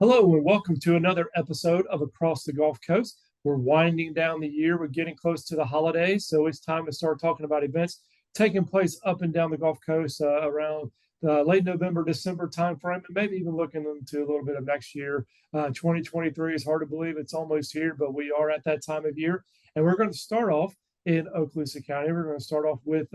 Hello and welcome to another episode of Across the Gulf Coast. We're winding down the year. We're getting close to the holidays, so it's time to start talking about events taking place up and down the Gulf Coast around the late November, December timeframe, and maybe even looking into a little bit of next year. 2023 is hard to believe it's almost here, but we are at that time of year. And we're going to start off in Okaloosa County. We're going to start off with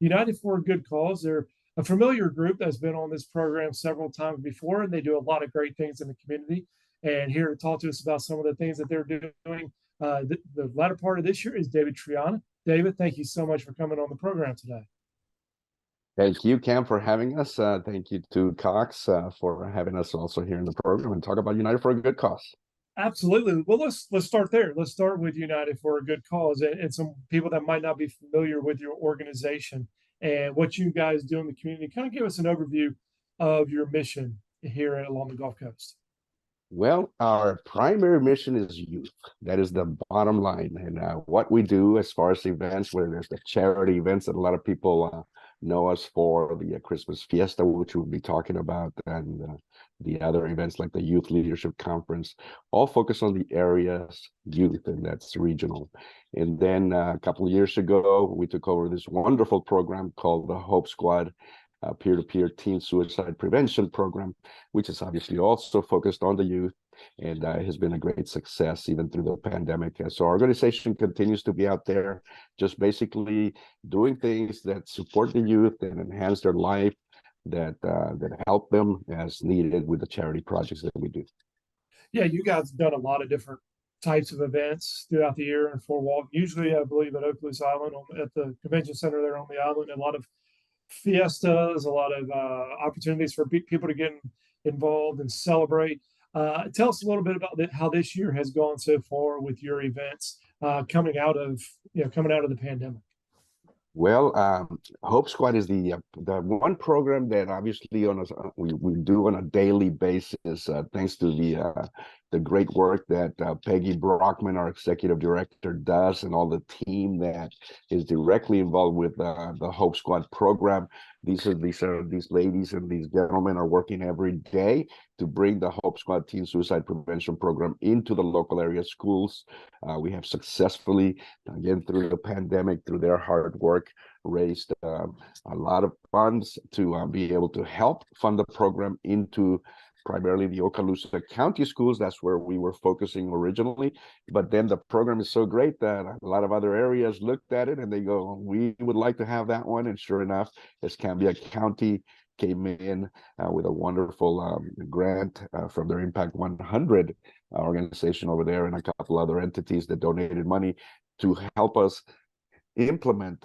United for a Good Cause. They're a familiar group that's been on this program several times before, and they do a lot of great things in the community. And here to talk to us about some of the things that they're doing the latter part of this year is David Triana. David, thank you so much for coming on the program today. Thank you, Cam, for having us. Thank you to Cox for having us also here in the program and talk about United for a Good Cause. Absolutely. Well, let's start there. Let's start with United for a Good Cause and some people that might not be familiar with your organization and what you guys do in the community. Kind of give us an overview of your mission here along the Gulf Coast. Well, our primary mission is youth. That is the bottom line. And what we do as far as events, whether there's the charity events that a lot of people know us for, the Christmas Fiesta, which we'll be talking about, and the other events like the Youth Leadership Conference, all focus on the area's youth, and that's regional. And then a couple of years ago, we took over this wonderful program called the Hope Squad, peer-to-peer teen suicide prevention program, which is obviously also focused on the youth and has been a great success even through the pandemic. So our organization continues to be out there just basically doing things that support the youth and enhance their life, that help them as needed with the charity projects that we do. Yeah, you guys have done a lot of different types of events throughout the year in Fort Walton. Usually, I believe at Okaloosa Island, at the convention center there on the island, a lot of fiestas, a lot of opportunities for people to get involved and celebrate. Tell us a little bit about how this year has gone so far with your events coming out of the pandemic. Well, Hope Squad is the one program that obviously we do on a daily basis, thanks to the great work that Peggy Brockman, our executive director, does, and all the team that is directly involved with the Hope Squad program. These ladies and these gentlemen are working every day to bring the Hope Squad Teen Suicide Prevention Program into the local area schools. We have successfully, again, through the pandemic, through their hard work, raised a lot of funds to be able to help fund the program into primarily the Okaloosa County schools. That's where we were focusing originally. But then the program is so great that a lot of other areas looked at it and they go, we would like to have that one. And sure enough, Escambia County came in with a wonderful grant from their Impact 100 organization over there, and a couple other entities that donated money to help us implement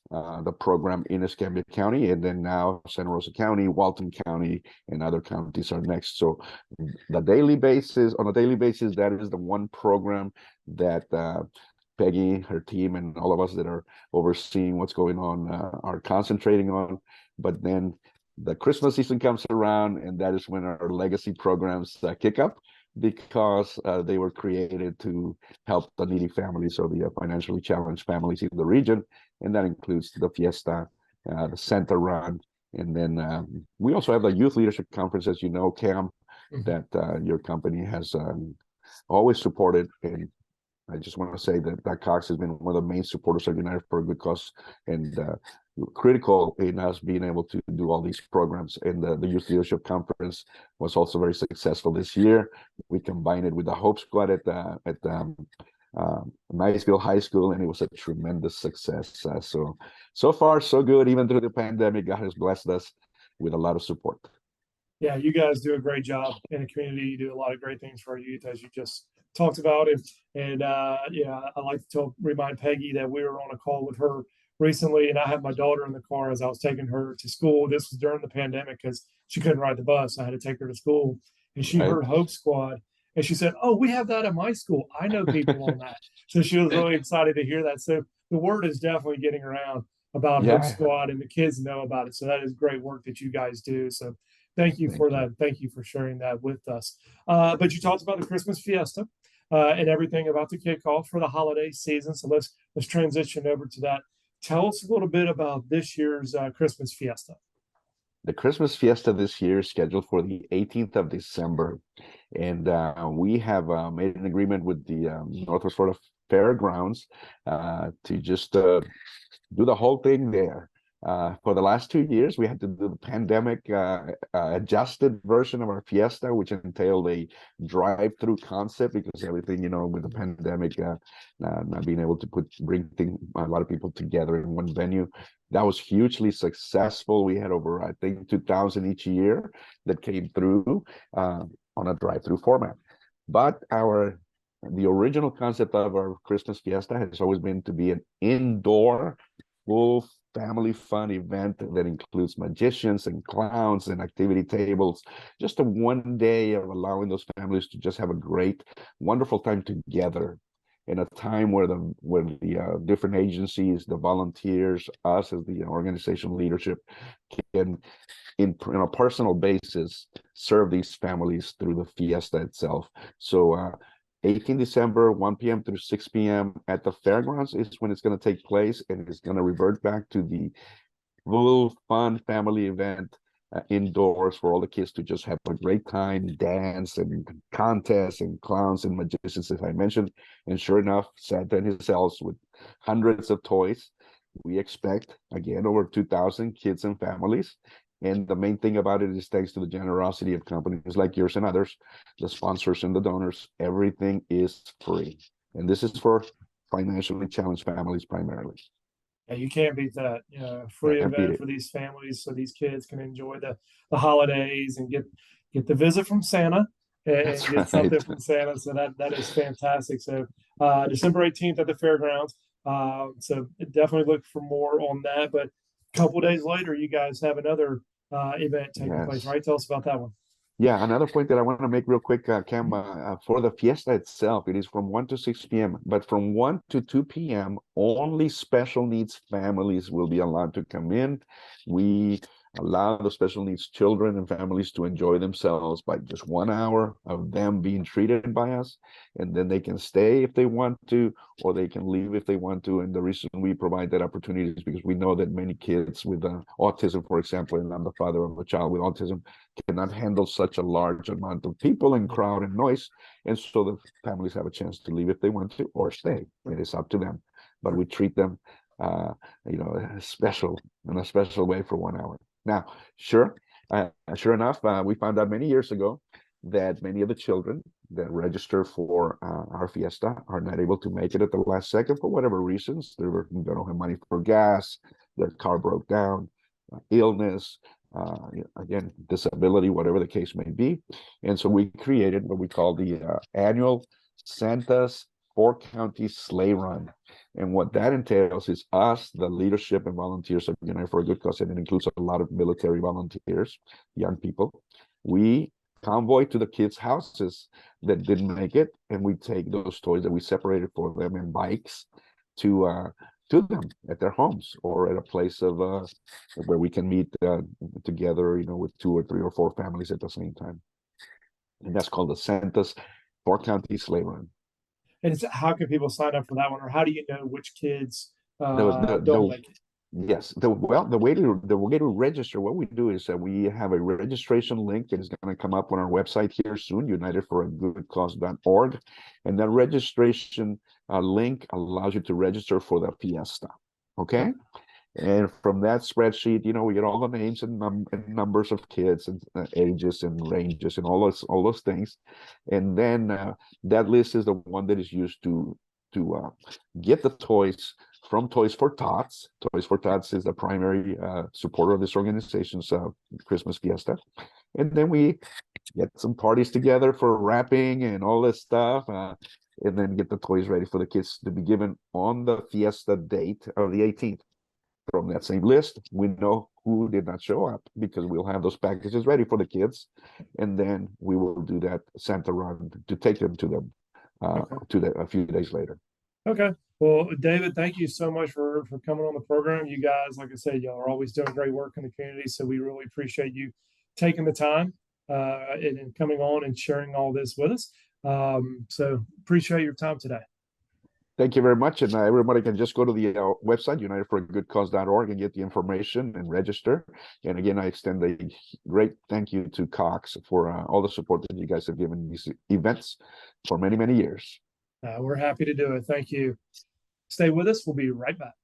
the program in Escambia County, and then now Santa Rosa County, Walton County, and other counties are next. So on a daily basis, that is the one program that Peggy, her team, and all of us that are overseeing what's going on are concentrating on. But then the Christmas season comes around, and that is when our legacy programs kick up, because they were created to help the needy families or the financially challenged families in the region. And that includes the Fiesta, the Santa Run. And then we also have the Youth Leadership Conference, as you know, Cam, that your company has always supported. And I just want to say that Cox has been one of the main supporters of United for a Good Cause, and critical in us being able to do all these programs. And the Youth Leadership Conference was also very successful this year. We combined it with the Hope Squad at Niceville High School, and it was a tremendous success. So far, so good. Even through the pandemic, God has blessed us with a lot of support. Yeah, you guys do a great job in the community. You do a lot of great things for our youth, as you just talked about. And yeah, I like to remind Peggy that we were on a call with her recently, and I had my daughter in the car as I was taking her to school. This was during the pandemic because she couldn't ride the bus. I had to take her to school, and she heard Hope Squad, and she said, "Oh, we have that at my school. I know people on that." So she was really excited to hear that. So the word is definitely getting around about Hope Squad, and the kids know about it. So that is great work that you guys do. So thank you for that. Thank you for sharing that with us. But you talked about the Christmas Fiesta and everything about the kickoff for the holiday season. So let's transition over to that. Tell us a little bit about this year's Christmas Fiesta. The Christmas Fiesta this year is scheduled for the 18th of December. And we have made an agreement with the Northwest Florida Fairgrounds to just do the whole thing there. For the last 2 years, we had to do the pandemic adjusted version of our fiesta, which entailed a drive-through concept because everything, with the pandemic, not being able to bring a lot of people together in one venue. That was hugely successful. We had over, I think, 2,000 each year that came through on a drive-through format. But the original concept of our Christmas fiesta has always been to be an indoor, full family fun event that includes magicians and clowns and activity tables. Just a one day of allowing those families to just have a great, wonderful time together in a time where the different agencies, the volunteers, us as the organizational leadership can in a personal basis serve these families through the fiesta itself. So 18 December, 1 p.m. through 6 p.m. at the fairgrounds is when it's going to take place, and it's going to revert back to the full fun family event indoors for all the kids to just have a great time, dance and contests and clowns and magicians, as I mentioned. And sure enough, Santa and his elves with hundreds of toys. We expect, again, over 2,000 kids and families. And the main thing about it is thanks to the generosity of companies like yours and others, the sponsors and the donors, everything is free. And this is for financially challenged families primarily. Yeah, you can't beat that. Free Can't beat event it. for these families so these kids can enjoy the holidays and get the visit from Santa and That's get something right. from Santa. So that is fantastic. So December 18th at the fairgrounds. So definitely look for more on that. But a couple days later, you guys have another event taking place, Yes. right? Tell us about that one. Yeah, another point that I want to make real quick, Cam, for the fiesta itself, it is from 1 to 6 p.m., but from 1 to 2 p.m., only special needs families will be allowed to come in. We allow the special needs children and families to enjoy themselves by just 1 hour of them being treated by us, and then they can stay if they want to, or they can leave if they want to. And the reason we provide that opportunity is because we know that many kids with autism, for example, and I'm the father of a child with autism, cannot handle such a large amount of people and crowd and noise. And so the families have a chance to leave if they want to or stay. It is up to them. But we treat them, uh, special in a special way for 1 hour. Now, sure enough, we found out many years ago that many of the children that register for our fiesta are not able to make it at the last second for whatever reasons. They don't have money for gas, their car broke down, illness, again, disability, whatever the case may be. And so we created what we call the annual Santa's Four-County Sleigh Run. And what that entails is us, the leadership and volunteers of United for a Good Cause, and it includes a lot of military volunteers, young people. We convoy to the kids' houses that didn't make it, and we take those toys that we separated for them in bikes to them at their homes or at a place of where we can meet together, with 2 or 3 or 4 families at the same time. And that's called the Santa's Four-County Sleigh Run. And how can people sign up for that one, or how do you know which kids The, the, don't the, make it? yes, the way to register, what we do is that we have a registration link that is going to come up on our website here soon, unitedforagoodcause.org. And that registration link allows you to register for the fiesta. Okay. And from that spreadsheet, we get all the names and numbers of kids and ages and ranges and all those things. And then that list is the one that is used to get the toys from Toys for Tots. Toys for Tots is the primary supporter of this organization's Christmas fiesta. And then we get some parties together for wrapping and all this stuff. And then get the toys ready for the kids to be given on the fiesta date of the 18th. From that same list, we know who did not show up because we'll have those packages ready for the kids, and then we will do that Santa run to take them to them a few days later. Okay. Well, David, thank you so much for coming on the program. You guys, like I said, y'all are always doing great work in the community, so we really appreciate you taking the time and coming on and sharing all this with us. So appreciate your time today. Thank you very much. And everybody can just go to the website, unitedforgoodcause.org, and get the information and register. And again, I extend a great thank you to Cox for all the support that you guys have given these events for many, many years. We're happy to do it. Thank you. Stay with us. We'll be right back.